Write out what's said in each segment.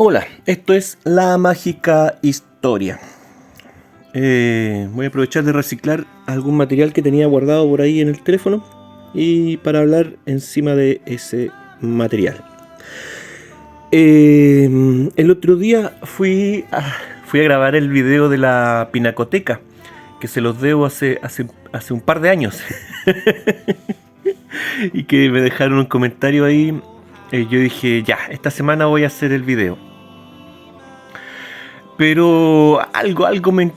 Hola, esto es La Mágica Historia. Voy a aprovechar de reciclar algún material que tenía guardado por ahí en el teléfono y para hablar encima de ese material. El otro día fui a grabar el video de la Pinacoteca, que se los debo hace un par de años. Y que me dejaron un comentario ahí. Yo dije, ya, esta semana voy a hacer el video. Pero algo me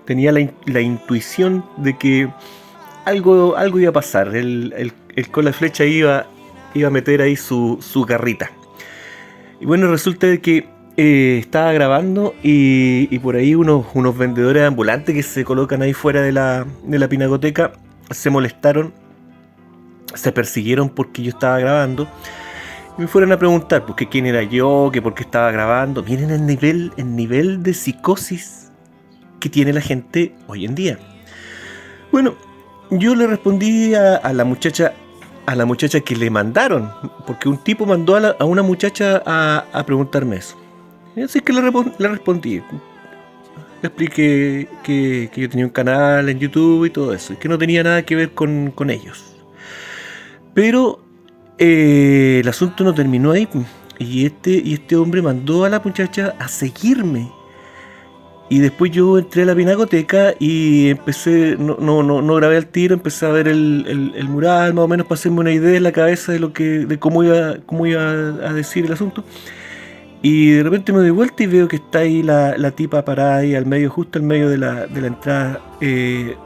tenía la intuición de que algo iba a pasar. El Cola Flecha iba a meter ahí su garrita. Y bueno, resulta de que estaba grabando y por ahí unos vendedores ambulantes que se colocan ahí fuera de la pinacoteca se molestaron, se persiguieron porque yo estaba grabando. Y me fueron a preguntar porque quién era yo, que por qué estaba grabando. Miren el nivel de psicosis que tiene la gente hoy en día. Bueno, yo le respondí a la muchacha que le mandaron, porque un tipo mandó a una muchacha a preguntarme eso. Y así que le respondí. Le expliqué que yo tenía un canal en YouTube y todo eso, y que no tenía nada que ver con ellos. Pero el asunto no terminó ahí, y este hombre mandó a la muchacha a seguirme. Y después yo entré a la pinacoteca y empecé, no grabé al tiro, empecé a ver el mural, más o menos para hacerme una idea en la cabeza de cómo iba a decir el asunto. Y de repente me doy vuelta y veo que está ahí la tipa parada ahí al medio, justo al medio de la entrada,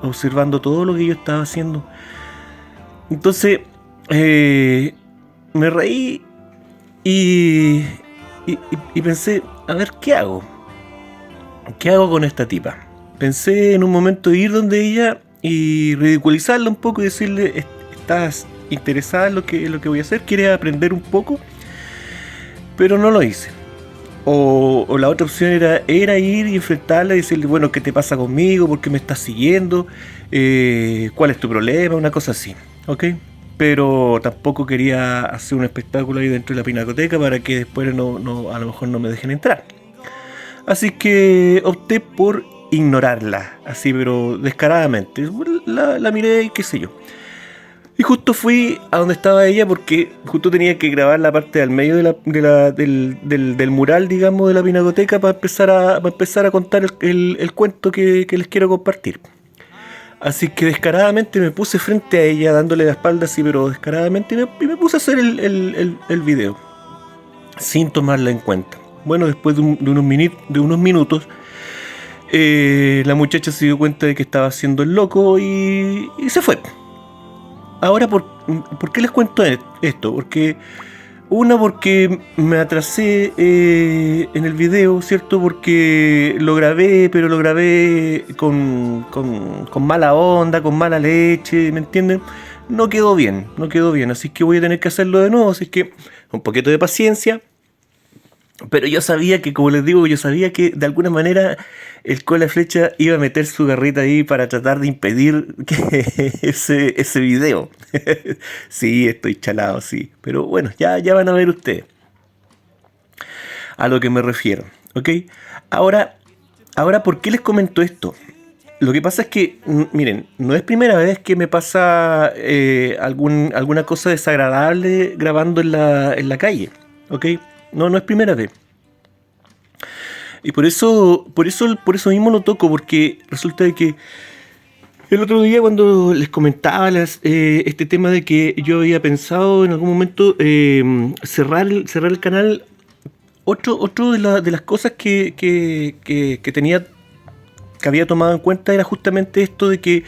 observando todo lo que yo estaba haciendo. Entonces me reí y pensé, a ver, ¿qué hago? ¿Qué hago con esta tipa? Pensé en un momento ir donde ella y ridiculizarla un poco y decirle, ¿estás interesada en lo que voy a hacer? ¿Quieres aprender un poco? Pero no lo hice. O la otra opción era ir y enfrentarla y decirle, bueno, ¿qué te pasa conmigo? ¿Por qué me estás siguiendo? ¿Cuál es tu problema? Una cosa así, ¿ok? Pero tampoco quería hacer un espectáculo ahí dentro de la pinacoteca para que después a lo mejor no me dejen entrar. Así que opté por ignorarla, así pero descaradamente. La miré y qué sé yo. Y justo fui a donde estaba ella porque justo tenía que grabar la parte al medio del mural, digamos, de la pinacoteca para empezar a contar el cuento que les quiero compartir. Así que descaradamente me puse frente a ella, dándole la espalda así, pero descaradamente, y me puse a hacer el video, sin tomarla en cuenta. Bueno, después de unos minutos, la muchacha se dio cuenta de que estaba haciendo el loco y se fue. Ahora, ¿por qué les cuento esto? Porque me atrasé en el video, ¿cierto? Porque lo grabé, pero lo grabé con mala onda, con mala leche, ¿me entienden? No quedó bien, así que voy a tener que hacerlo de nuevo, así que un poquito de paciencia. Pero yo sabía que, como les digo, que de alguna manera el Cola Flecha iba a meter su garrita ahí para tratar de impedir que ese video. Sí, estoy chalado, sí. Pero bueno, ya van a ver ustedes a lo que me refiero, ¿ok? Ahora, ¿por qué les comento esto? Lo que pasa es que, miren, no es primera vez que me pasa alguna cosa desagradable grabando en la calle, ¿ok? No es primera vez. Y por eso mismo lo toco, porque resulta de que el otro día cuando les comentaba este tema de que yo había pensado en algún momento cerrar el canal, otro de las cosas que había tomado en cuenta era justamente esto de que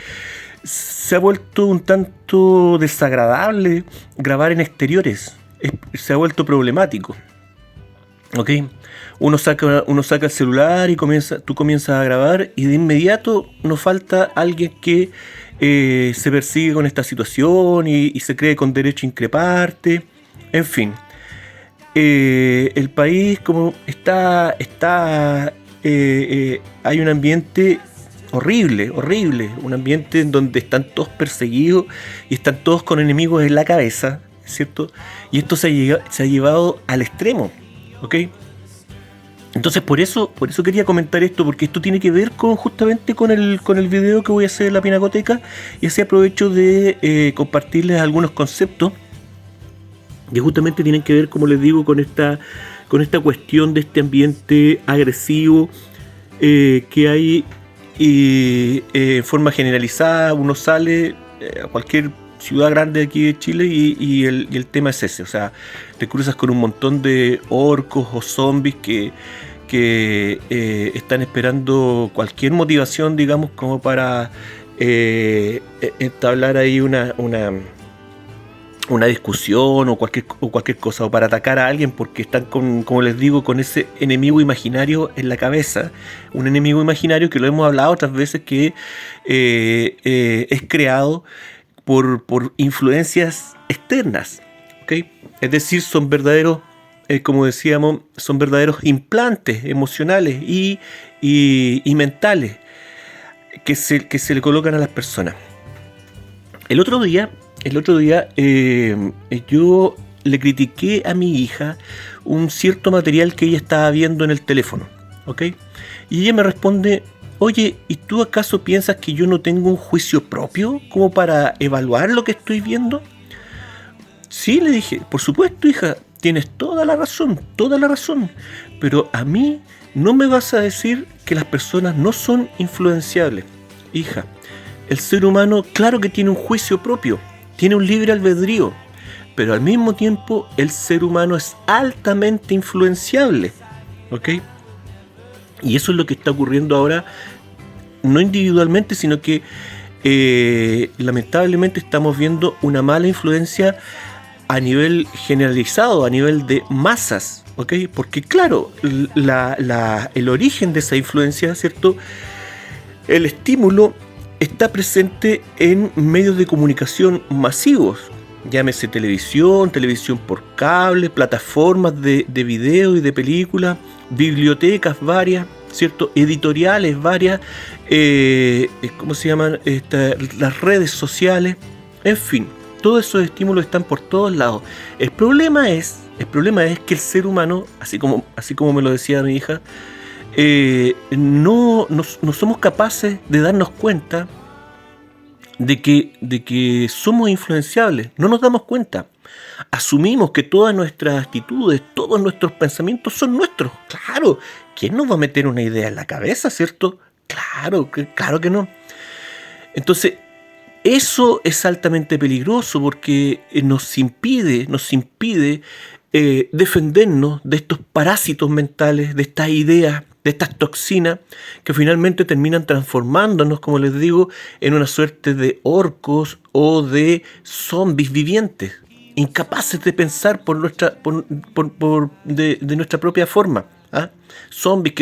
se ha vuelto un tanto desagradable grabar en exteriores, se ha vuelto problemático. ¿Ok? Uno saca el celular y tú comienzas a grabar y de inmediato nos falta alguien que se persigue con esta situación y se cree con derecho a increparte. En fin, el país como está hay un ambiente horrible, un ambiente en donde están todos perseguidos y están todos con enemigos en la cabeza, ¿cierto? Y esto se ha llevado al extremo, ¿ok? Entonces por eso quería comentar esto, porque esto tiene que ver justamente con el video que voy a hacer en la Pinacoteca, y así aprovecho de compartirles algunos conceptos que justamente tienen que ver, como les digo, con esta cuestión de este ambiente agresivo que hay en forma generalizada. Uno sale a cualquier ciudad grande de aquí de Chile y el tema es ese, o sea, te cruzas con un montón de orcos o zombies que están esperando cualquier motivación, digamos, como para entablar ahí una discusión o cualquier cosa, o para atacar a alguien, porque están como les digo, con ese enemigo imaginario en la cabeza, un enemigo imaginario que lo hemos hablado otras veces, que es creado por influencias externas, ¿ok? Es decir, son verdaderos, como decíamos, son verdaderos implantes emocionales y mentales que se le colocan a las personas. El otro día yo le critiqué a mi hija un cierto material que ella estaba viendo en el teléfono, ¿ok? Y ella me responde: oye, ¿y tú acaso piensas que yo no tengo un juicio propio como para evaluar lo que estoy viendo? Sí, le dije, por supuesto, hija, tienes toda la razón, pero a mí no me vas a decir que las personas no son influenciables. Hija, el ser humano claro que tiene un juicio propio, tiene un libre albedrío, pero al mismo tiempo el ser humano es altamente influenciable, ¿ok? Y eso es lo que está ocurriendo ahora, no individualmente, sino que lamentablemente estamos viendo una mala influencia a nivel generalizado, a nivel de masas, ¿ok? Porque claro, el origen de esa influencia, ¿cierto? El estímulo está presente en medios de comunicación masivos, llámese televisión por cable, plataformas de video y de películas, bibliotecas varias, ¿cierto? Editoriales varias, ¿cómo se llaman? Las redes sociales, en fin, todos esos estímulos están por todos lados. El problema es que el ser humano, así como me lo decía mi hija, no somos capaces de darnos cuenta de que somos influenciables. No nos damos cuenta. Asumimos que todas nuestras actitudes, todos nuestros pensamientos son nuestros. Claro, ¿quién nos va a meter una idea en la cabeza, cierto? Claro que no. Entonces, eso es altamente peligroso, porque nos impide defendernos de estos parásitos mentales, de estas ideas, de estas toxinas que finalmente terminan transformándonos, como les digo, en una suerte de orcos o de zombies vivientes, incapaces de pensar de nuestra propia forma. ¿Ah? Zombies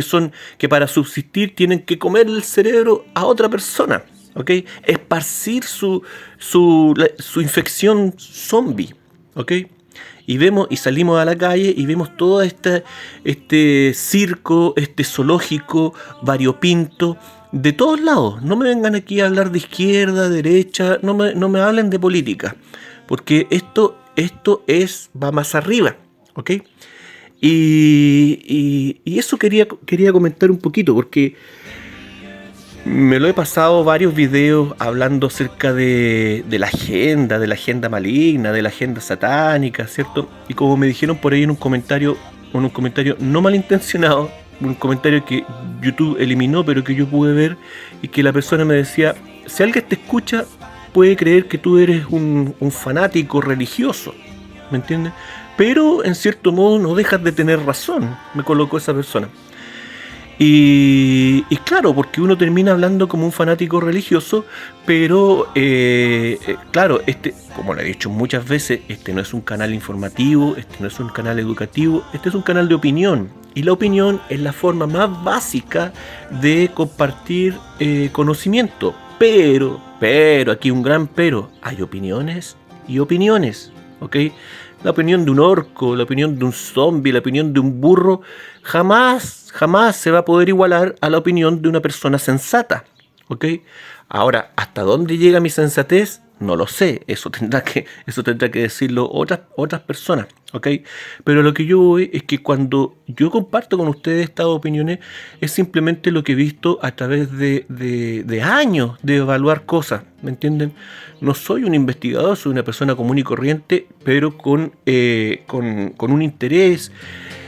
que para subsistir tienen que comer el cerebro a otra persona, ¿ok? Esparcir su infección zombie, ¿ok? Y salimos a la calle y vemos todo este circo, este zoológico variopinto de todos lados. No me vengan aquí a hablar de izquierda, derecha, no me hablen de política, porque esto va más arriba, ¿ok? Y eso quería comentar un poquito, porque me lo he pasado varios videos hablando acerca de la agenda maligna, de la agenda satánica, ¿cierto? Y como me dijeron por ahí en un comentario no malintencionado, un comentario que YouTube eliminó, pero que yo pude ver, y que la persona me decía: si alguien te escucha, puede creer que tú eres un fanático religioso, ¿me entiendes? Pero en cierto modo no dejas de tener razón, me colocó esa persona. Y claro, porque uno termina hablando como un fanático religioso, pero claro, como lo he dicho muchas veces, este no es un canal informativo, este no es un canal educativo, este es un canal de opinión. Y la opinión es la forma más básica de compartir conocimiento. Pero, aquí un gran pero, hay opiniones y opiniones, ¿ok? La opinión de un orco, la opinión de un zombie, la opinión de un burro, jamás se va a poder igualar a la opinión de una persona sensata, ¿ok? Ahora, ¿hasta dónde llega mi sensatez? No lo sé, eso tendrá que decirlo otras personas, ¿ok? Pero lo que yo voy es que cuando yo comparto con ustedes estas opiniones es simplemente lo que he visto a través de años de evaluar cosas, ¿me entienden? No soy un investigador, soy una persona común y corriente, pero con un interés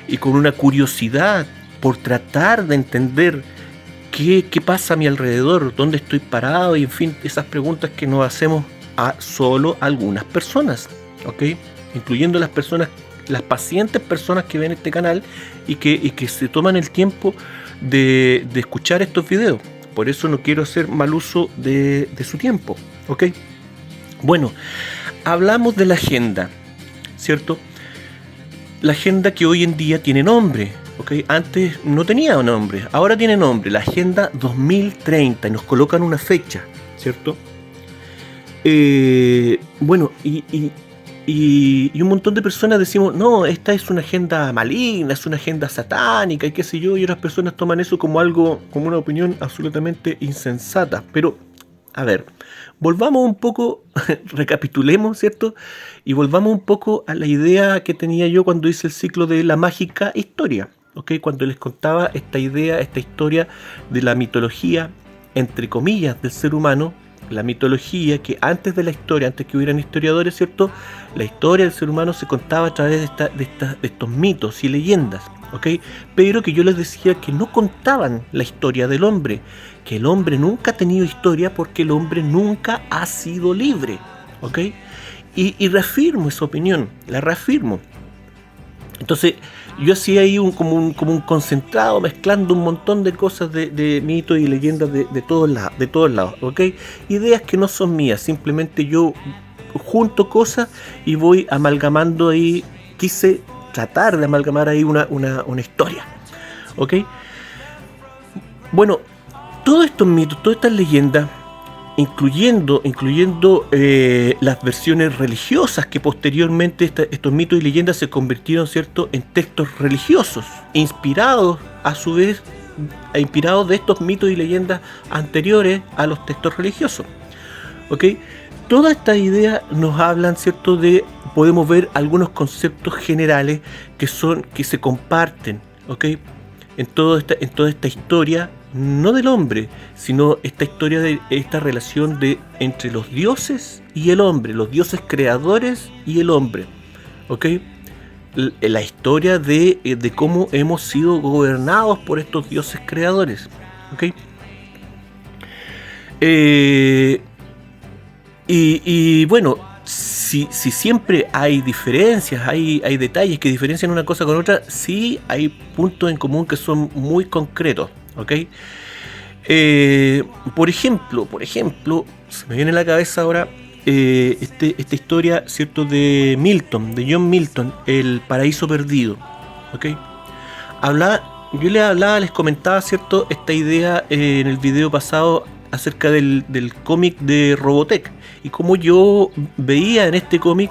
y con una curiosidad por tratar de entender qué pasa a mi alrededor, dónde estoy parado y en fin, esas preguntas que nos hacemos a solo algunas personas, ¿ok? Incluyendo las pacientes personas que ven este canal y que se toman el tiempo de escuchar estos videos. Por eso no quiero hacer mal uso de su tiempo, ¿ok? Bueno, hablamos de la agenda, ¿cierto? La agenda que hoy en día tiene nombre, ¿ok? Antes no tenía nombre, ahora tiene nombre, la Agenda 2030, y nos colocan una fecha, ¿cierto? Bueno, y un montón de personas decimos, no, esta es una agenda maligna, es una agenda satánica, y qué sé yo, y otras personas toman eso como algo, como una opinión absolutamente insensata. Pero, a ver, volvamos un poco, recapitulemos, ¿cierto? Y volvamos un poco a la idea que tenía yo cuando hice el ciclo de la mágica historia, ¿ok? Cuando les contaba esta idea, esta historia de la mitología, entre comillas, del ser humano, la mitología que antes de la historia, antes que hubieran historiadores, ¿cierto? La historia del ser humano se contaba a través de estos mitos y leyendas, ¿ok? Pero que yo les decía que no contaban la historia del hombre, que el hombre nunca ha tenido historia porque el hombre nunca ha sido libre, ¿ok? Y reafirmo esa opinión, la reafirmo. Entonces, yo hacía ahí como un concentrado, mezclando un montón de cosas de mitos y leyendas de todos lados, ¿ok? Ideas que no son mías, simplemente yo junto cosas y voy amalgamando ahí, quise tratar de amalgamar ahí una historia, ¿ok? Bueno, todos estos mitos, todas estas leyendas, incluyendo las versiones religiosas que posteriormente estos mitos y leyendas se convirtieron, ¿cierto?, en textos religiosos, inspirados a su vez, inspirados de estos mitos y leyendas anteriores a los textos religiosos, ¿ok? Todas estas ideas nos hablan, ¿cierto?, podemos ver algunos conceptos generales que se comparten, ¿ok?, en toda esta historia, no del hombre, sino esta historia de esta relación entre los dioses y el hombre, los dioses creadores y el hombre, ¿ok? La historia de cómo hemos sido gobernados por estos dioses creadores, ¿ok? Y bueno, si siempre hay diferencias, hay detalles que diferencian una cosa con otra, sí hay puntos en común que son muy concretos, ¿ok? Por ejemplo, se me viene a la cabeza ahora esta historia, ¿cierto?, de John Milton, El Paraíso Perdido, ¿ok? Yo les comentaba, ¿cierto?, esta idea en el video pasado acerca del cómic de Robotech y cómo yo veía en este cómic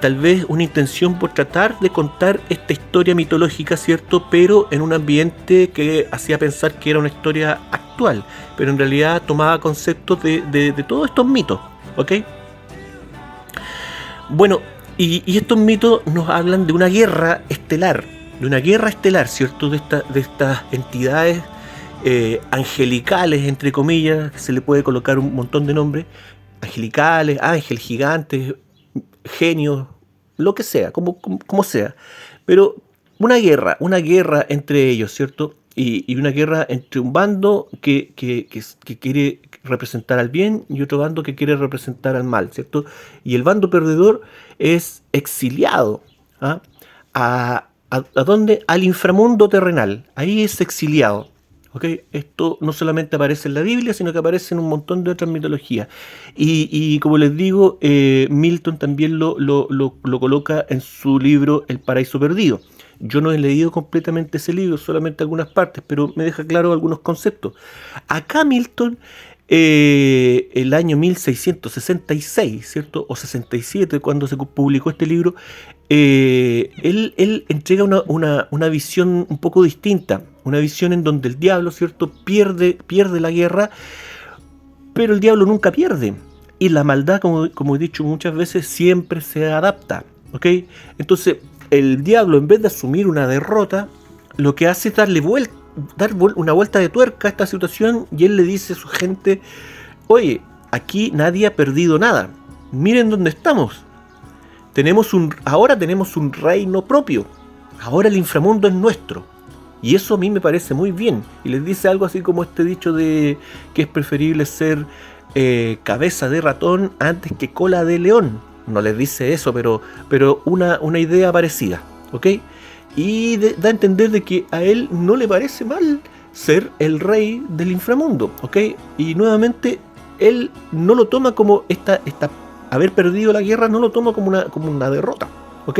tal vez una intención por tratar de contar esta historia mitológica, ¿cierto?, pero en un ambiente que hacía pensar que era una historia actual, pero en realidad tomaba conceptos de todos estos mitos, ¿ok? Bueno, y estos mitos nos hablan de una guerra estelar, ¿cierto?, de estas entidades angelicales, entre comillas, se le puede colocar un montón de nombres, angelicales, ángeles, gigantes, genios, lo que sea, como sea, pero una guerra entre ellos, ¿cierto? Y una guerra entre un bando que quiere representar al bien y otro bando que quiere representar al mal, ¿cierto? Y el bando perdedor es exiliado, ¿ah? ¿A dónde? Al inframundo terrenal, ahí es exiliado. ¿Okay? Esto no solamente aparece en la Biblia, sino que aparece en un montón de otras mitologías. Y como les digo, Milton también lo coloca en su libro El Paraíso Perdido. Yo no he leído completamente ese libro, solamente algunas partes, pero me deja claro algunos conceptos. Acá Milton, el año 1666, ¿cierto? O 67, cuando se publicó este libro, él entrega una visión un poco distinta, una visión en donde el diablo, ¿cierto?, pierde la guerra, pero el diablo nunca pierde. y la maldad, como he dicho muchas veces, siempre se adapta, ¿ok? Entonces, el diablo, en vez de asumir una derrota, lo que hace es dar una vuelta de tuerca a esta situación, y él le dice a su gente: oye, aquí nadie ha perdido nada. Miren dónde estamos. Ahora tenemos un reino propio. Ahora el inframundo es nuestro. Y eso a mí me parece muy bien. Y les dice algo así como este dicho de que es preferible ser cabeza de ratón antes que cola de león. No les dice eso, pero una idea parecida, ¿ok? Y da a entender de que a él no le parece mal ser el rey del inframundo, ¿ok? Y nuevamente, él no lo toma como haber perdido la guerra, no lo toma como una derrota, ¿ok?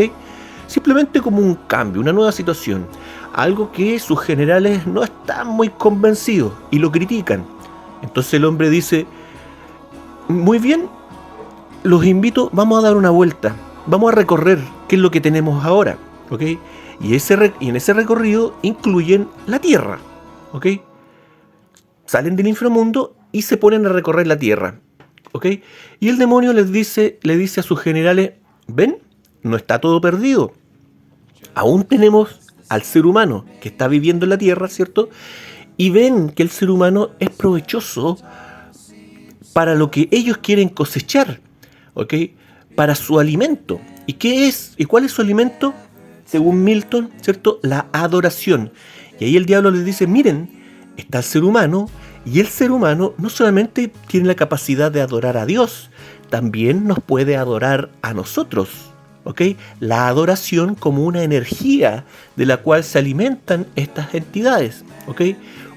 Simplemente como un cambio, una nueva situación. Algo que sus generales no están muy convencidos y lo critican. Entonces el hombre dice: muy bien, los invito, vamos a dar una vuelta, vamos a recorrer qué es lo que tenemos ahora, ¿ok? Y en ese recorrido incluyen la tierra, ¿ok? Salen del inframundo y se ponen a recorrer la tierra, ¿ok? Y el demonio le dice a sus generales: ven, no está todo perdido. Aún tenemos al ser humano que está viviendo en la tierra, ¿cierto? Y ven que el ser humano es provechoso para lo que ellos quieren cosechar, ¿ok? Para su alimento. ¿Y qué es? ¿Y cuál es su alimento? Según Milton, ¿cierto? La adoración. Y ahí el diablo les dice: miren, está el ser humano, y el ser humano no solamente tiene la capacidad de adorar a Dios, también nos puede adorar a nosotros, ¿ok? La adoración como una energía de la cual se alimentan estas entidades, ¿ok?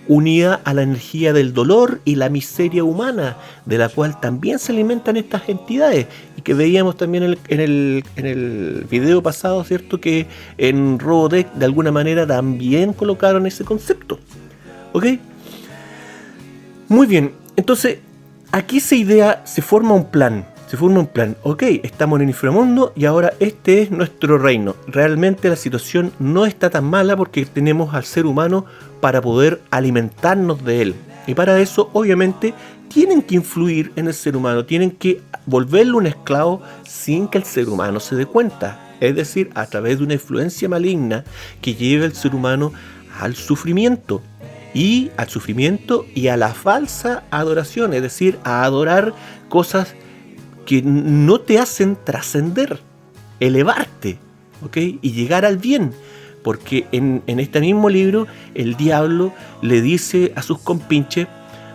Unida a la energía del dolor y la miseria humana, de la cual también se alimentan estas entidades, y que veíamos también en el video pasado, ¿cierto? Que en Robotech de alguna manera también colocaron ese concepto, ¿ok? Muy bien, entonces aquí se forma un plan, ok, estamos en el inframundo y ahora este es nuestro reino. Realmente la situación no está tan mala porque tenemos al ser humano para poder alimentarnos de él. Y para eso, obviamente, tienen que influir en el ser humano, tienen que volverlo un esclavo sin que el ser humano se dé cuenta. Es decir, a través de una influencia maligna que lleve al ser humano al sufrimiento. Y al sufrimiento y a la falsa adoración, es decir, a adorar cosas que no te hacen trascender, elevarte, ¿ok? Y llegar al bien. Porque en este mismo libro el diablo le dice a sus compinches: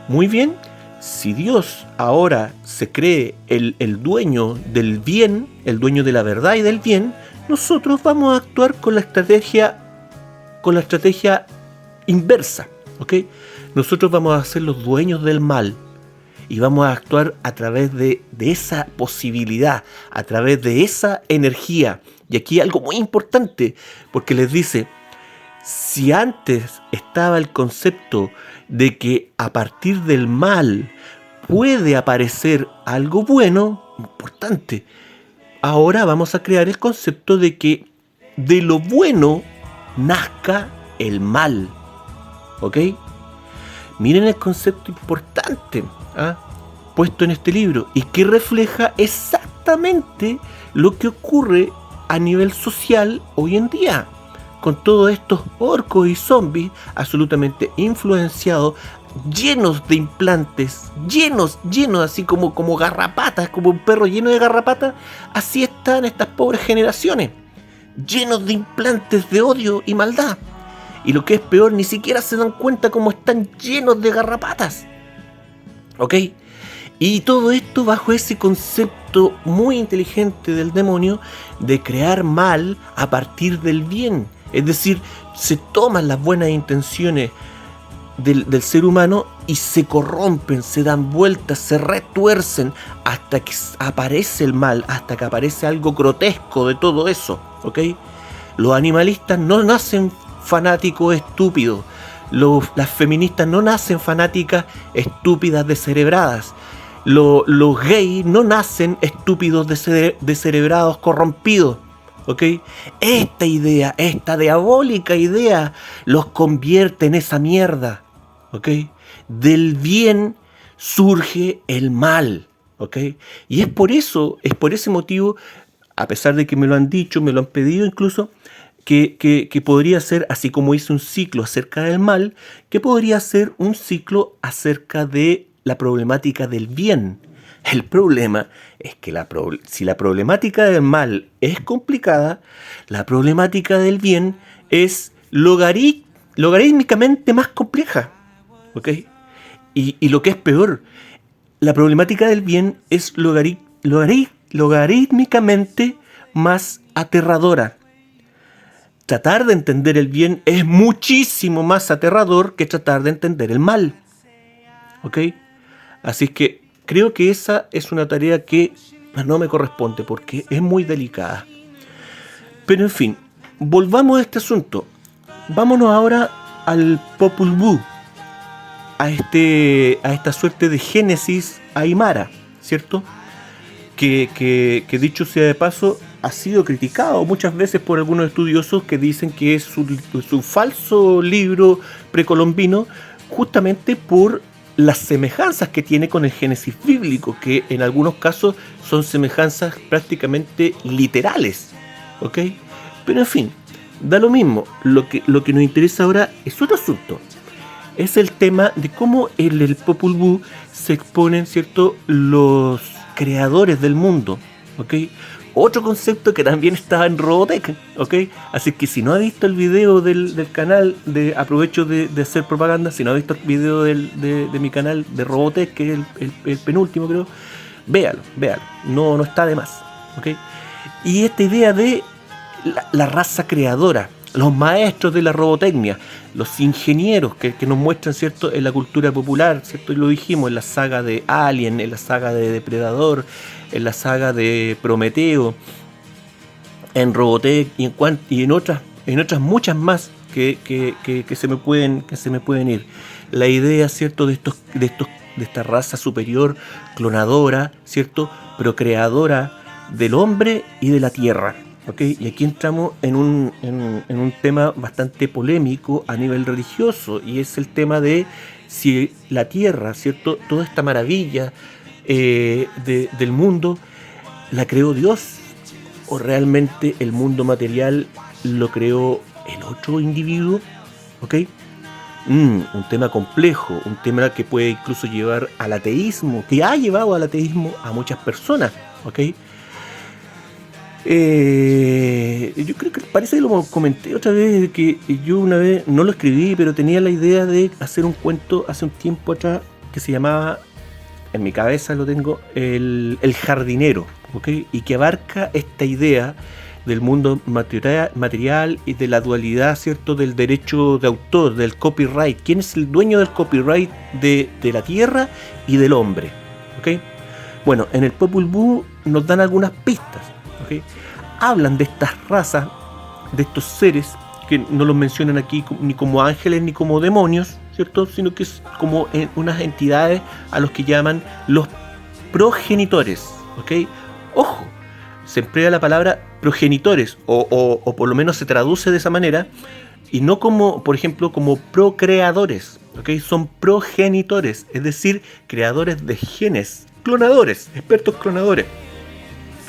muy bien, si Dios ahora se cree el dueño del bien, el dueño de la verdad y del bien, nosotros vamos a actuar con la estrategia inversa, ¿ok? Nosotros vamos a ser los dueños del mal y vamos a actuar a través de esa posibilidad, a través de esa energía. Y aquí algo muy importante, porque les dice: si antes estaba el concepto de que a partir del mal puede aparecer algo bueno, importante, ahora vamos a crear el concepto de que de lo bueno nazca el mal, ¿ok? Miren el concepto importante puesto en este libro y que refleja exactamente lo que ocurre a nivel social hoy en día, con todos estos orcos y zombies absolutamente influenciados, llenos de implantes, llenos, así como garrapatas, como un perro lleno de garrapatas. Así están estas pobres generaciones, llenos de implantes de odio y maldad. Y lo que es peor, ni siquiera se dan cuenta cómo están llenos de garrapatas, ¿ok? Y todo esto bajo ese concepto muy inteligente del demonio de crear mal a partir del bien. Es decir, se toman las buenas intenciones del ser humano y se corrompen, se dan vueltas, se retuercen hasta que aparece el mal, hasta que aparece algo grotesco de todo eso, ¿ok? Los animalistas no nacen fanáticos estúpidos. Las feministas no nacen fanáticas estúpidas descerebradas. Los gays no nacen estúpidos descerebrados, corrompidos, ¿ok? Esta idea, esta diabólica idea, los convierte en esa mierda, ¿ok? Del bien surge el mal, ¿ok? Y es por ese motivo, a pesar de que me lo han dicho, me lo han pedido incluso, que podría ser, así como hice un ciclo acerca del mal, que podría ser un ciclo acerca de la problemática del bien. El problema es que si la problemática del mal es complicada, la problemática del bien es logarítmicamente más compleja, ¿ok? Y lo que es peor, la problemática del bien es logarítmicamente más aterradora. Tratar de entender el bien es muchísimo más aterrador que tratar de entender el mal, ¿ok? Así que creo que esa es una tarea que no me corresponde porque es muy delicada. Pero en fin, volvamos a este asunto. Vámonos ahora al Popol Vuh, a esta suerte de génesis aymara, ¿cierto? Que dicho sea de paso, ha sido criticado muchas veces por algunos estudiosos que dicen que es su falso libro precolombino, justamente por las semejanzas que tiene con el Génesis bíblico, que en algunos casos son semejanzas prácticamente literales, ¿ok? Pero en fin, da lo mismo. Lo que nos interesa ahora es otro asunto. Es el tema de cómo en el Popol Vuh se exponen, ¿cierto?, los creadores del mundo, ¿ok? Otro concepto que también está en Robotech, ¿ok? Así que si no ha visto el video del canal, aprovecho de hacer propaganda, si no ha visto el video de mi canal de Robotech, que es el penúltimo creo, véalo, no está de más, ¿ok? Y esta idea de la raza creadora, los maestros de la robotecnia, los ingenieros que nos muestran, ¿cierto?, en la cultura popular, ¿cierto? Y lo dijimos en la saga de Alien, en la saga de Depredador, en la saga de Prometeo, en Robotech y en otras muchas más que se me pueden ir. La idea, ¿cierto?, de esta raza superior, clonadora, ¿cierto?, procreadora del hombre y de la tierra. ¿Okay? Y aquí entramos en un tema bastante polémico a nivel religioso, y es el tema de si la tierra, ¿cierto?, toda esta maravilla del mundo, ¿la creó Dios o realmente el mundo material lo creó el otro individuo? ¿Ok? Un tema complejo, un tema que puede incluso llevar al ateísmo, que ha llevado al ateísmo a muchas personas, ¿ok? Yo creo que parece que lo comenté otra vez, que yo una vez no lo escribí, pero tenía la idea de hacer un cuento hace un tiempo atrás que se llamaba, en mi cabeza lo tengo, el jardinero, ¿ok? Y que abarca esta idea del mundo material y de la dualidad, ¿cierto?, del derecho de autor, del copyright. ¿Quién es el dueño del copyright de la tierra y del hombre? ¿Ok? Bueno, en el Popol Vuh nos dan algunas pistas. ¿Okay? Hablan de estas razas, de estos seres que no los mencionan aquí ni como ángeles ni como demonios, ¿cierto?, sino que es como unas entidades a los que llaman los progenitores, ¿ok? Ojo, se emplea la palabra progenitores o por lo menos se traduce de esa manera, y no como, por ejemplo, como procreadores, ¿ok? Son progenitores, es decir, creadores de genes, clonadores, expertos clonadores.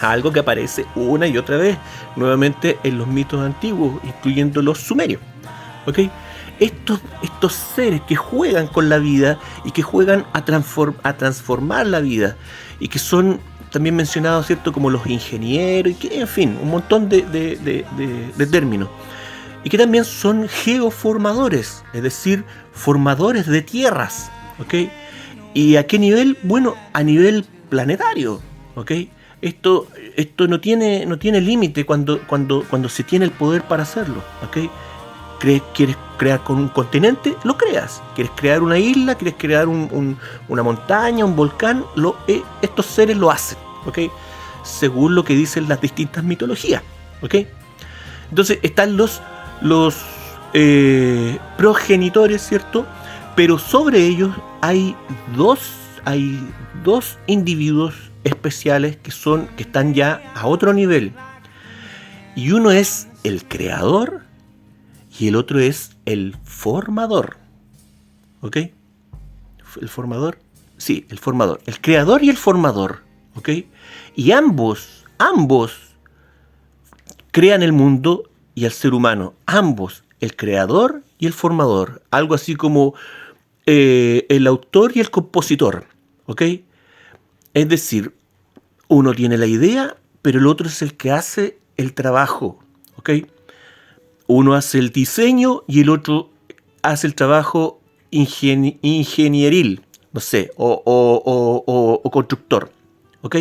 Algo que aparece una y otra vez nuevamente en los mitos antiguos, incluyendo los sumerios, ¿ok? Estos seres que juegan con la vida y que juegan a transformar la vida, y que son también mencionados, ¿cierto?, como los ingenieros, y que, en fin, un montón de términos, y que también son geoformadores, es decir, formadores de tierras, ¿ok? ¿Y a qué nivel? Bueno, a nivel planetario, ¿ok? Esto no tiene límite cuando se tiene el poder para hacerlo, ¿ok? ¿Quieres crear con un continente? Lo creas. ¿Quieres crear una isla? ¿Quieres crear una montaña, un volcán? Estos seres lo hacen, ¿ok? Según lo que dicen las distintas mitologías, ¿ok? Entonces están los progenitores, ¿cierto? Pero sobre ellos hay dos individuos especiales que están ya a otro nivel, y uno es el creador y el otro es el formador, ¿ok? El formador, sí, el formador, el creador y el formador, ¿ok? Y ambos crean el mundo y el ser humano, ambos, el creador y el formador, algo así como el autor y el compositor, ¿ok? Es decir, uno tiene la idea, pero el otro es el que hace el trabajo, ¿ok? Uno hace el diseño y el otro hace el trabajo ingenieril, no sé, o constructor, ¿ok?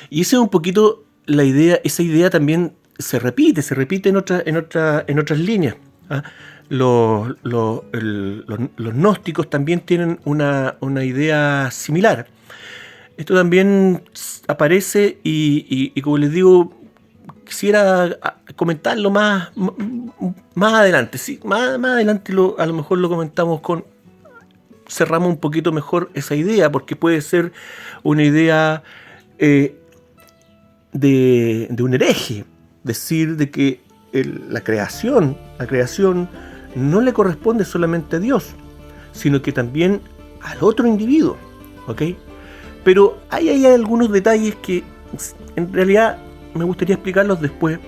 Y esa es un poquito la idea, esa idea también se repite en otras líneas. ¿Ah? Los gnósticos también tienen una idea similar. Esto también aparece y como les digo, quisiera comentarlo más adelante. Sí, más adelante a lo mejor lo comentamos cerramos un poquito mejor esa idea, porque puede ser una idea de un hereje, decir de que la creación no le corresponde solamente a Dios, sino que también al otro individuo, ¿ok? Pero hay algunos detalles que en realidad me gustaría explicarlos después,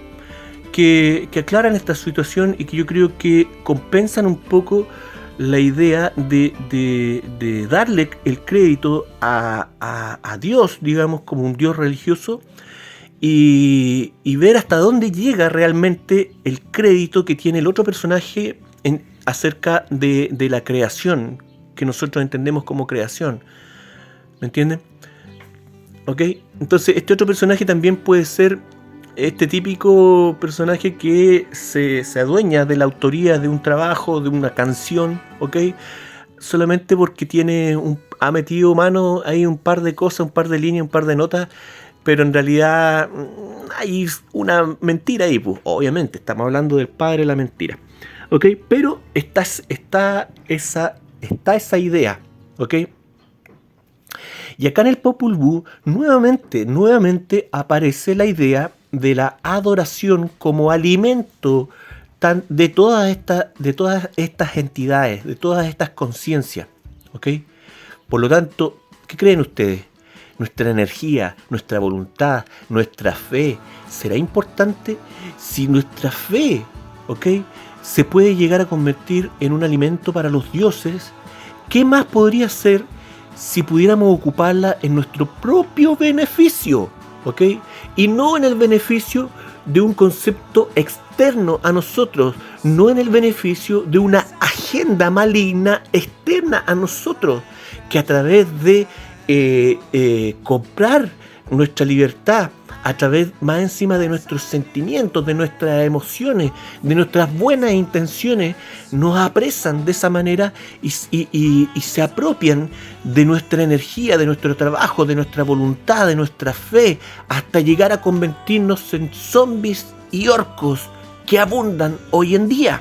que aclaran esta situación y que yo creo que compensan un poco la idea de darle el crédito a Dios, digamos, como un Dios religioso, y ver hasta dónde llega realmente el crédito que tiene el otro personaje acerca de la creación, que nosotros entendemos como creación. ¿Me entienden? ¿Ok? Entonces este otro personaje también puede ser este típico personaje que se adueña de la autoría de un trabajo, de una canción, ¿ok? Solamente porque ha metido mano ahí un par de cosas, un par de líneas, un par de notas, pero en realidad hay una mentira ahí, pues. Obviamente, estamos hablando del padre de la mentira, ¿ok? Pero está esa idea, ¿ok? Y acá en el Popol Vuh nuevamente aparece la idea de la adoración como alimento de todas estas entidades, de todas estas conciencias, ¿ok? Por lo tanto, ¿qué creen ustedes? Nuestra energía, nuestra voluntad, nuestra fe, ¿será importante? Si nuestra fe, ¿ok?, se puede llegar a convertir en un alimento para los dioses, ¿qué más podría ser si pudiéramos ocuparla en nuestro propio beneficio? ¿Ok? Y no en el beneficio de un concepto externo a nosotros, no en el beneficio de una agenda maligna externa a nosotros, que a través de comprar nuestra libertad, a través más encima de nuestros sentimientos, de nuestras emociones, de nuestras buenas intenciones, nos apresan de esa manera y se apropian de nuestra energía, de nuestro trabajo, de nuestra voluntad, de nuestra fe, hasta llegar a convertirnos en zombies y orcos que abundan hoy en día.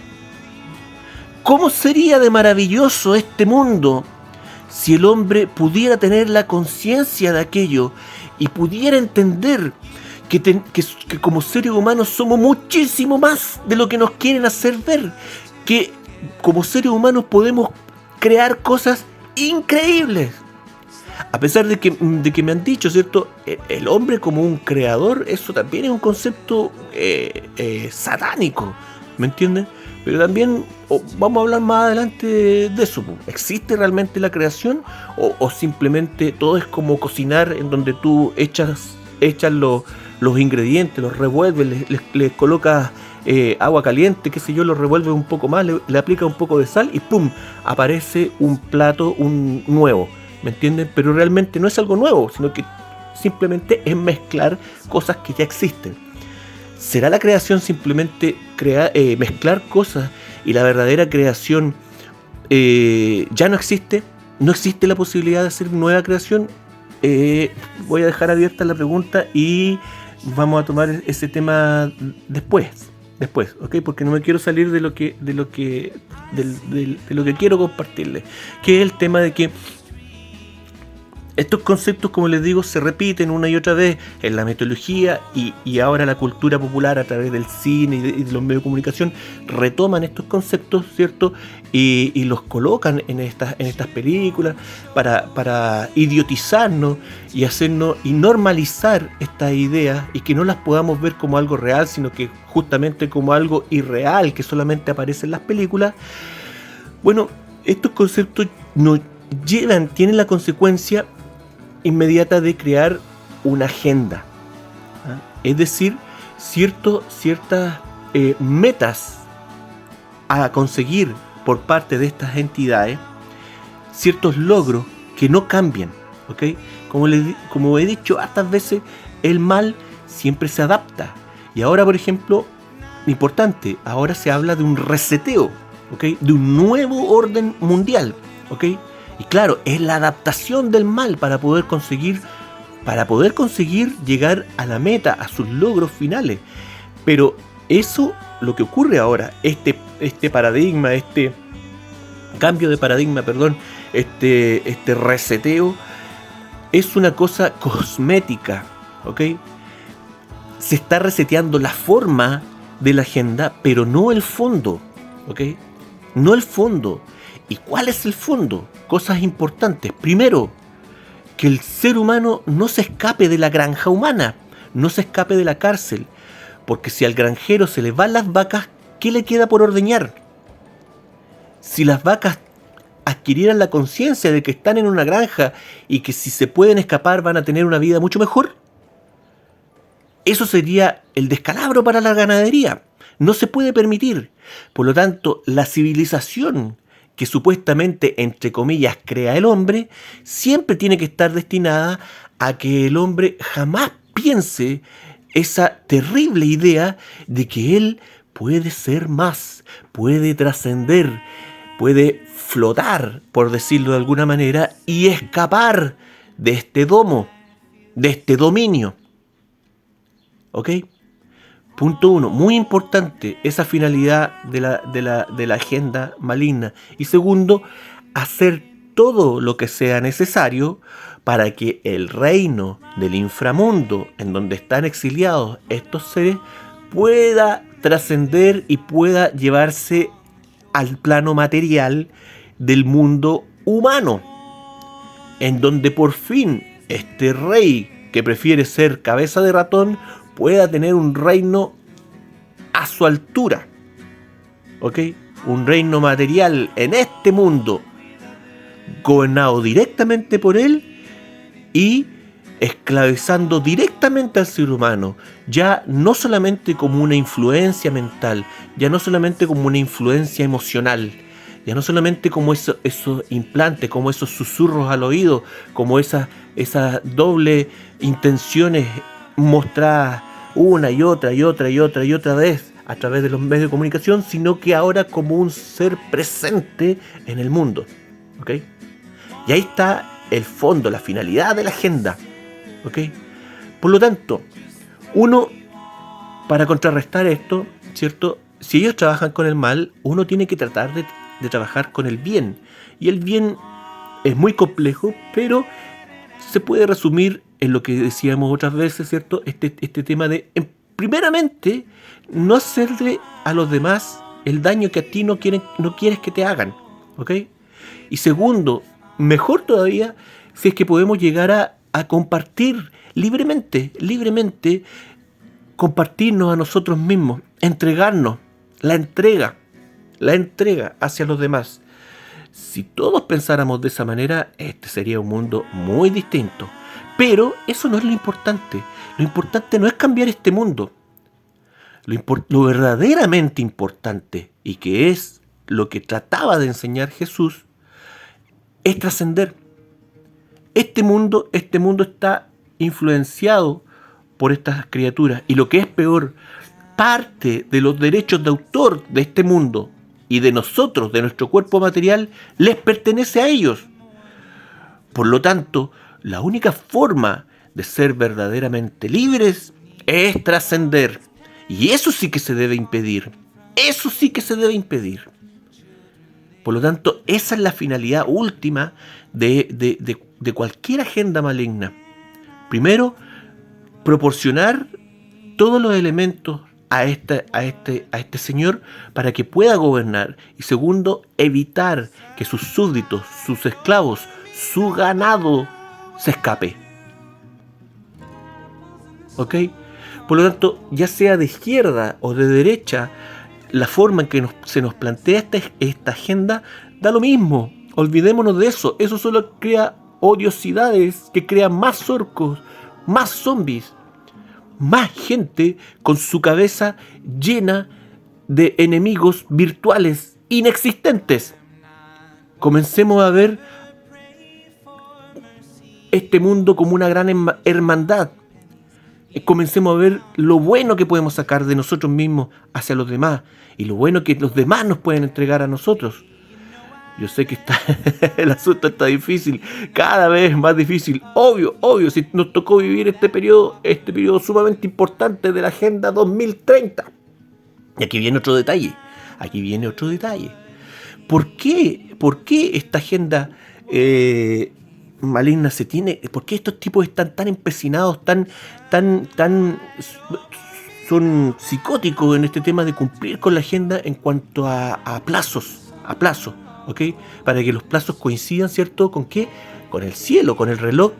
¿Cómo sería de maravilloso este mundo si el hombre pudiera tener la conciencia de aquello y pudiera entender que como seres humanos somos muchísimo más de lo que nos quieren hacer ver, que como seres humanos podemos crear cosas increíbles? A pesar de que me han dicho, ¿cierto?, el hombre como un creador, eso también es un concepto satánico, ¿me entienden? Pero también vamos a hablar más adelante de eso. ¿Existe realmente la creación o simplemente todo es como cocinar, en donde tú echas los ingredientes, los revuelves, les colocas agua caliente, qué sé yo, los revuelves un poco más, le aplicas un poco de sal y ¡pum!, aparece un plato nuevo, ¿me entienden? Pero realmente no es algo nuevo, sino que simplemente es mezclar cosas que ya existen. ¿Será la creación simplemente mezclar cosas y la verdadera creación ya no existe? ¿No existe la posibilidad de hacer nueva creación? Voy a dejar abierta la pregunta y vamos a tomar ese tema después, ¿ok? Porque no me quiero salir de lo que quiero compartirles, que es el tema de que Estos conceptos, como les digo, se repiten una y otra vez en la mitología y ahora la cultura popular a través del cine y de los medios de comunicación retoman estos conceptos, ¿cierto? Y los colocan en estas películas para idiotizarnos y hacernos y normalizar estas ideas y que no las podamos ver como algo real, sino que justamente como algo irreal que solamente aparece en las películas. Bueno, estos conceptos tienen la consecuencia inmediata de crear una agenda, ¿ah? Es decir, ciertas metas a conseguir por parte de estas entidades, ciertos logros que no cambian, ¿ok? Como he dicho hartas veces, el mal siempre se adapta. Y ahora, por ejemplo, importante, ahora se habla de un reseteo, ¿ok? De un nuevo orden mundial, ¿ok? Y claro, es la adaptación del mal para poder conseguir llegar a la meta, a sus logros finales. Pero eso, lo que ocurre ahora, este paradigma, este cambio de paradigma, este reseteo, es una cosa cosmética, ¿ok? Se está reseteando la forma de la agenda, pero no el fondo, ¿ok? No el fondo. ¿Y cuál es el fondo? Cosas importantes. Primero, que el ser humano no se escape de la granja humana, no se escape de la cárcel, porque si al granjero se le van las vacas, ¿qué le queda por ordeñar? Si las vacas adquirieran la conciencia de que están en una granja y que si se pueden escapar van a tener una vida mucho mejor, eso sería el descalabro para la ganadería. No se puede permitir. Por lo tanto, la civilización que supuestamente, entre comillas, crea el hombre, siempre tiene que estar destinada a que el hombre jamás piense esa terrible idea de que él puede ser más, puede trascender, puede flotar, por decirlo de alguna manera, y escapar de este domo, de este dominio. ¿Ok? Punto 1, muy importante esa finalidad de la agenda maligna. Y segundo, hacer todo lo que sea necesario para que el reino del inframundo, en donde están exiliados estos seres, pueda trascender y pueda llevarse al plano material del mundo humano, en donde por fin este rey que prefiere ser cabeza de ratón pueda tener un reino a su altura, ¿ok? Un reino material en este mundo, gobernado directamente por él y esclavizando directamente al ser humano, ya no solamente como una influencia mental, ya no solamente como una influencia emocional, ya no solamente como esos implantes, como esos susurros al oído, como esas dobles intenciones mostradas una y otra vez a través de los medios de comunicación, sino que ahora como un ser presente en el mundo, ¿ok? Y ahí está el fondo, la finalidad de la agenda, ¿ok? Por lo tanto, uno, para contrarrestar esto, ¿cierto? Si ellos trabajan con el mal, uno tiene que tratar de trabajar con el bien. Y el bien es muy complejo, pero se puede resumir en lo que decíamos otras veces, ¿cierto? Este tema de, primeramente, no hacerle a los demás el daño que a ti no quieres que te hagan, ¿ok? Y segundo, mejor todavía, si es que podemos llegar a compartir libremente, compartirnos a nosotros mismos, entregarnos, la entrega hacia los demás. Si todos pensáramos de esa manera, este sería un mundo muy distinto. Pero eso no es lo importante. Lo importante no es cambiar este mundo. Lo verdaderamente importante, y que es lo que trataba de enseñar Jesús, es trascender. Este mundo está influenciado por estas criaturas. Y lo que es peor, parte de los derechos de autor de este mundo y de nosotros, de nuestro cuerpo material, les pertenece a ellos. Por lo tanto, la única forma de ser verdaderamente libres es trascender. Y eso sí que se debe impedir. Eso sí que se debe impedir. Por lo tanto, esa es la finalidad última de cualquier agenda maligna. Primero, proporcionar todos los elementos a este señor para que pueda gobernar. Y segundo, evitar que sus súbditos, sus esclavos, su ganado se escape. ¿Ok? Por lo tanto, ya sea de izquierda o de derecha, la forma en que se nos plantea esta agenda da lo mismo. Olvidémonos de eso. Eso solo crea odiosidades que crean más orcos, más zombies, más gente con su cabeza llena de enemigos virtuales inexistentes. Comencemos a ver este mundo como una gran hermandad. Comencemos a ver lo bueno que podemos sacar de nosotros mismos hacia los demás y lo bueno que los demás nos pueden entregar a nosotros. Yo sé que el asunto está difícil, cada vez más difícil. Obvio, si nos tocó vivir este periodo sumamente importante de la Agenda 2030. Y aquí viene otro detalle. ¿Por qué esta agenda maligna se tiene? ¿Por qué estos tipos están tan empecinados, son psicóticos en este tema de cumplir con la agenda en cuanto a plazos? ¿Ok? Para que los plazos coincidan, ¿cierto? ¿Con qué? Con el cielo, con el reloj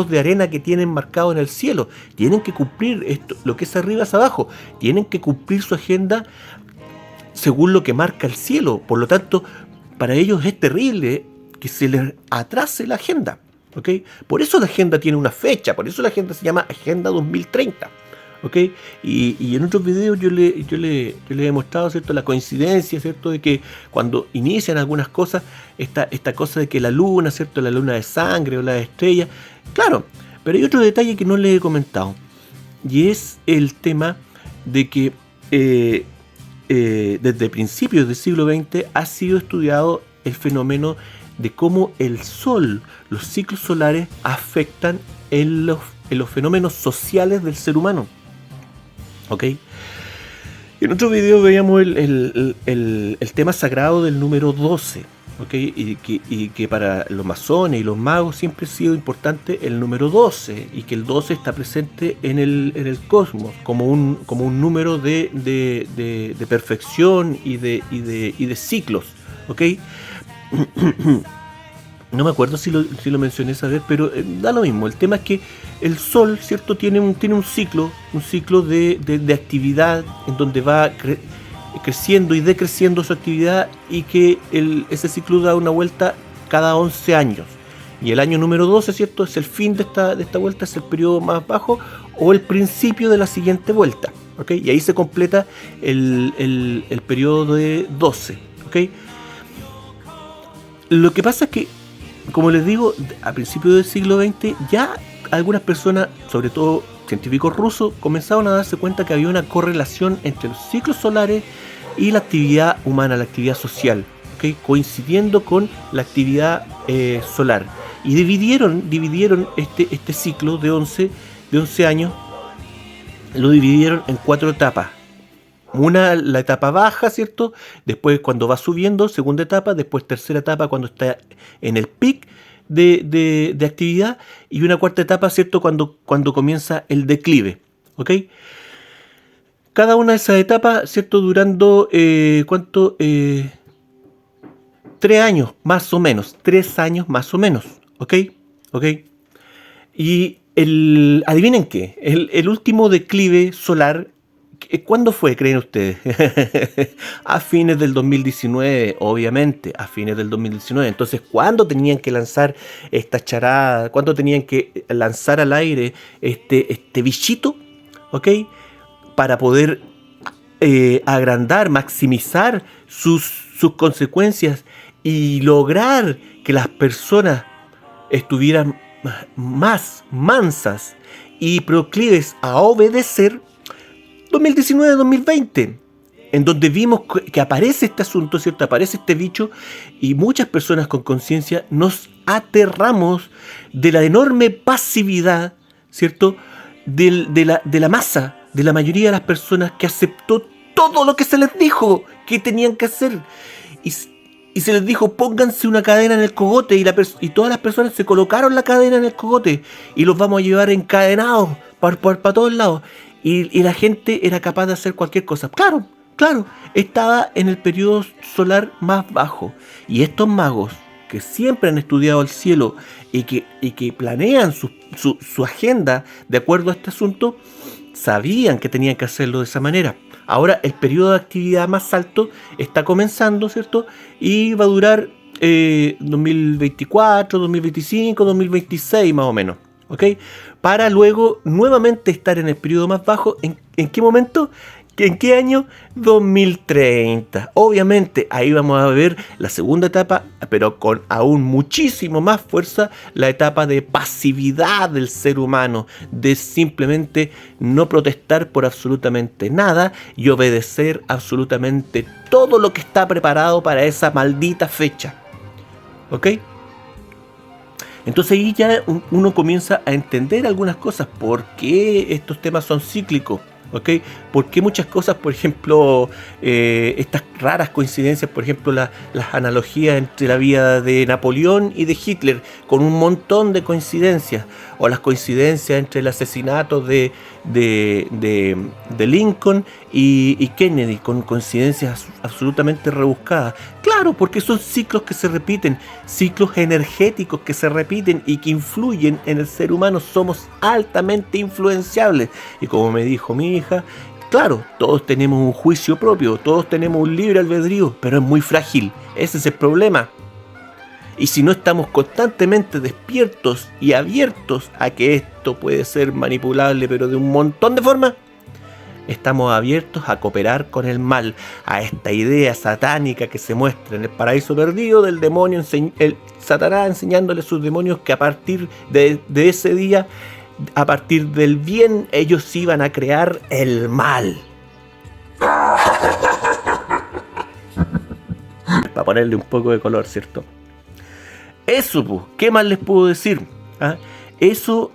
de arena que tienen marcado en el cielo. Tienen que cumplir esto, lo que es arriba es abajo. Tienen que cumplir su agenda según lo que marca el cielo. Por lo tanto, para ellos es terrible que se les atrase la agenda. ¿Ok? Por eso la agenda tiene una fecha, por eso la agenda se llama Agenda 2030. ¿Ok? Y en otros videos yo le he mostrado, ¿cierto?, la coincidencia, ¿cierto?, de que cuando inician algunas cosas, esta cosa de que la luna, ¿cierto?, la luna de sangre o la estrella, claro, pero hay otro detalle que no le he comentado, y es el tema de que desde principios del siglo XX ha sido estudiado el fenómeno de cómo el sol, los ciclos solares afectan en los fenómenos sociales del ser humano. ¿Ok? En otro video veíamos el tema sagrado del número 12, ¿ok? Y que para los masones y los magos siempre ha sido importante el número 12, y que el 12 está presente en el cosmos como un número de perfección y de ciclos, ¿ok? No me acuerdo si lo mencioné esa vez, pero da lo mismo. El tema es que el Sol, ¿cierto?, tiene un ciclo de actividad en donde va creciendo y decreciendo su actividad, y que ese ciclo da una vuelta cada 11 años. Y el año número 12, ¿cierto?, es el fin de esta vuelta, es el periodo más bajo o el principio de la siguiente vuelta, ¿ok? Y ahí se completa el periodo de 12, ¿ok? Lo que pasa es que, como les digo, a principios del siglo XX ya algunas personas, sobre todo científicos rusos, comenzaron a darse cuenta que había una correlación entre los ciclos solares y la actividad humana, la actividad social, ¿okay?, coincidiendo con la actividad solar. Y dividieron este ciclo de 11 años, lo dividieron en 4 etapas. La etapa baja, ¿cierto? Después, cuando va subiendo, segunda etapa. Después, tercera etapa, cuando está en el pic de actividad. Y una cuarta etapa, ¿cierto?, cuando comienza el declive, ¿ok? Cada una de esas etapas, ¿cierto?, durando, 3 años, más o menos. 3 años, más o menos, ¿ok? Y adivinen qué, el último declive solar, ¿cuándo fue, creen ustedes? A fines del 2019, obviamente, a fines del 2019. Entonces, ¿cuándo tenían que lanzar esta charada? ¿Cuándo tenían que lanzar al aire este bichito? ¿Ok? Para poder agrandar, maximizar sus consecuencias y lograr que las personas estuvieran más mansas y proclives a obedecer. 2019-2020, en donde vimos que aparece este asunto, ¿cierto? Aparece este bicho, y muchas personas con conciencia nos aterramos de la enorme pasividad, ¿cierto?, de la masa, de la mayoría de las personas que aceptó todo lo que se les dijo que tenían que hacer. y se les dijo, pónganse una cadena en el cogote, y todas las personas se colocaron la cadena en el cogote, y los vamos a llevar encadenados para todos lados. Y la gente era capaz de hacer cualquier cosa. Claro, estaba en el periodo solar más bajo. Y estos magos, que siempre han estudiado el cielo y que planean su agenda de acuerdo a este asunto, sabían que tenían que hacerlo de esa manera. Ahora el periodo de actividad más alto está comenzando, ¿cierto? Y va a durar 2024, 2025, 2026 más o menos, ¿ok? Para luego nuevamente estar en el periodo más bajo. ¿En qué momento? ¿En qué año? 2030. Obviamente ahí vamos a ver la segunda etapa, pero con aún muchísimo más fuerza, la etapa de pasividad del ser humano, de simplemente no protestar por absolutamente nada y obedecer absolutamente todo lo que está preparado para esa maldita fecha. ¿Ok? Entonces ahí ya uno comienza a entender algunas cosas, por qué estos temas son cíclicos. ¿Ok? Porque muchas cosas, por ejemplo, estas raras coincidencias, por ejemplo, las analogías entre la vida de Napoleón y de Hitler, con un montón de coincidencias, o las coincidencias entre el asesinato de Lincoln y Kennedy, con coincidencias absolutamente rebuscadas. Claro, porque son ciclos que se repiten, ciclos energéticos que se repiten y que influyen en el ser humano. Somos altamente influenciables. Y como me dijo mi hija, claro, todos tenemos un juicio propio, todos tenemos un libre albedrío, pero es muy frágil. Ese es el problema. Y si no estamos constantemente despiertos y abiertos a que esto puede ser manipulable, pero de un montón de formas, estamos abiertos a cooperar con el mal, a esta idea satánica que se muestra en el paraíso perdido del demonio, Satanás enseñándole a sus demonios que a partir de ese día, a partir del bien, ellos iban a crear el mal. Para ponerle un poco de color, ¿cierto? Eso, pues, ¿qué más les puedo decir? Eso,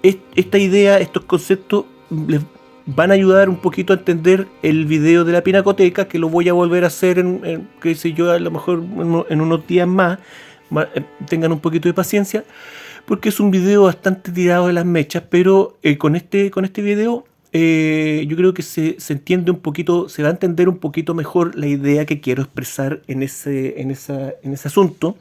esta idea, estos conceptos les van a ayudar un poquito a entender el video de la Pinacoteca, que lo voy a volver a hacer qué sé yo, a lo mejor en unos días más. Tengan un poquito de paciencia, porque es un video bastante tirado de las mechas, pero con este video yo creo que se entiende un poquito, se va a entender un poquito mejor la idea que quiero expresar en ese asunto.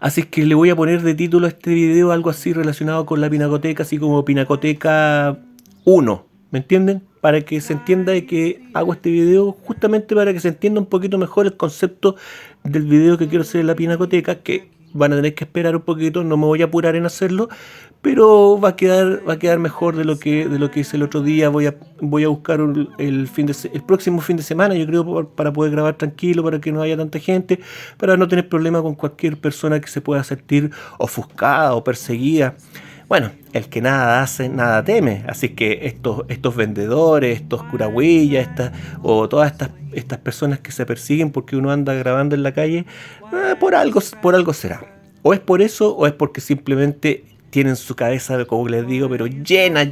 Así es que le voy a poner de título a este video algo así relacionado con la Pinacoteca, así como Pinacoteca 1, ¿me entienden? Para que se entienda de que hago este video justamente para que se entienda un poquito mejor el concepto del video que quiero hacer en la Pinacoteca, que van a tener que esperar un poquito, no me voy a apurar en hacerlo, pero va a quedar mejor de lo que hice el otro día. Voy a buscar el próximo fin de semana, yo creo, para poder grabar tranquilo, para que no haya tanta gente, para no tener problema con cualquier persona que se pueda sentir ofuscada o perseguida. Bueno, el que nada hace, nada teme. Así que estos vendedores, estos curahuillas, o todas estas personas que se persiguen porque uno anda grabando en la calle, por algo será. O es por eso, o es porque simplemente tienen su cabeza, como les digo, pero llena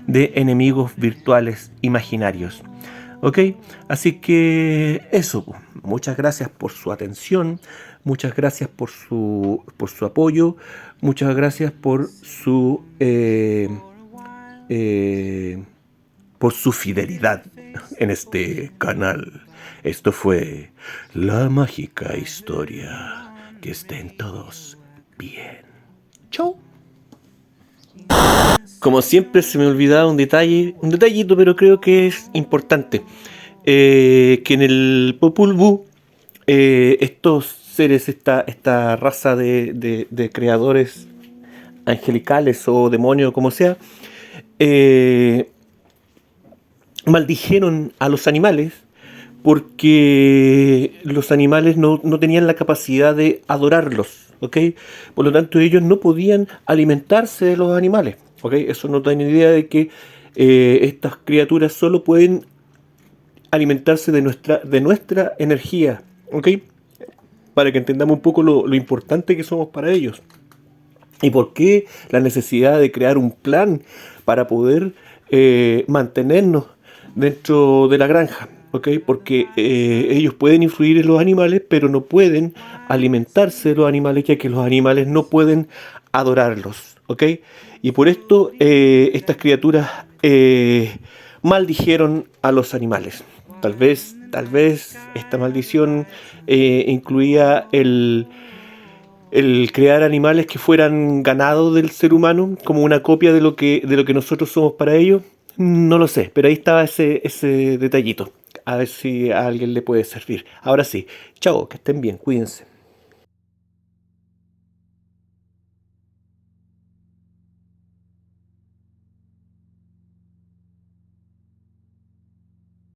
de enemigos virtuales imaginarios. ¿Ok? Así que eso. Muchas gracias por su atención. Muchas gracias por su apoyo. Muchas gracias por su fidelidad en este canal. Esto fue La Mágica Historia. Que estén todos bien. Chau. Como siempre se me olvidaba un detallito, pero creo que es importante. Que en el Popol Vuh, estos seres, esta raza de creadores angelicales o demonios, como sea, maldijeron a los animales porque los animales no tenían la capacidad de adorarlos, ¿ok? Por lo tanto, ellos no podían alimentarse de los animales, ¿ok? Eso no da ni idea de que estas criaturas solo pueden alimentarse de nuestra energía, ¿ok? Para que entendamos un poco lo importante que somos para ellos. Y por qué la necesidad de crear un plan para poder mantenernos dentro de la granja. ¿ok? Porque ellos pueden influir en los animales, pero no pueden alimentarse de los animales, ya que los animales no pueden adorarlos, ¿ok? Y por esto estas criaturas maldijeron a los animales. Tal vez esta maldición incluía el crear animales que fueran ganado del ser humano, como una copia de lo que nosotros somos para ellos. No lo sé, pero ahí estaba ese detallito. A ver si a alguien le puede servir. Ahora sí, chao, que estén bien, cuídense.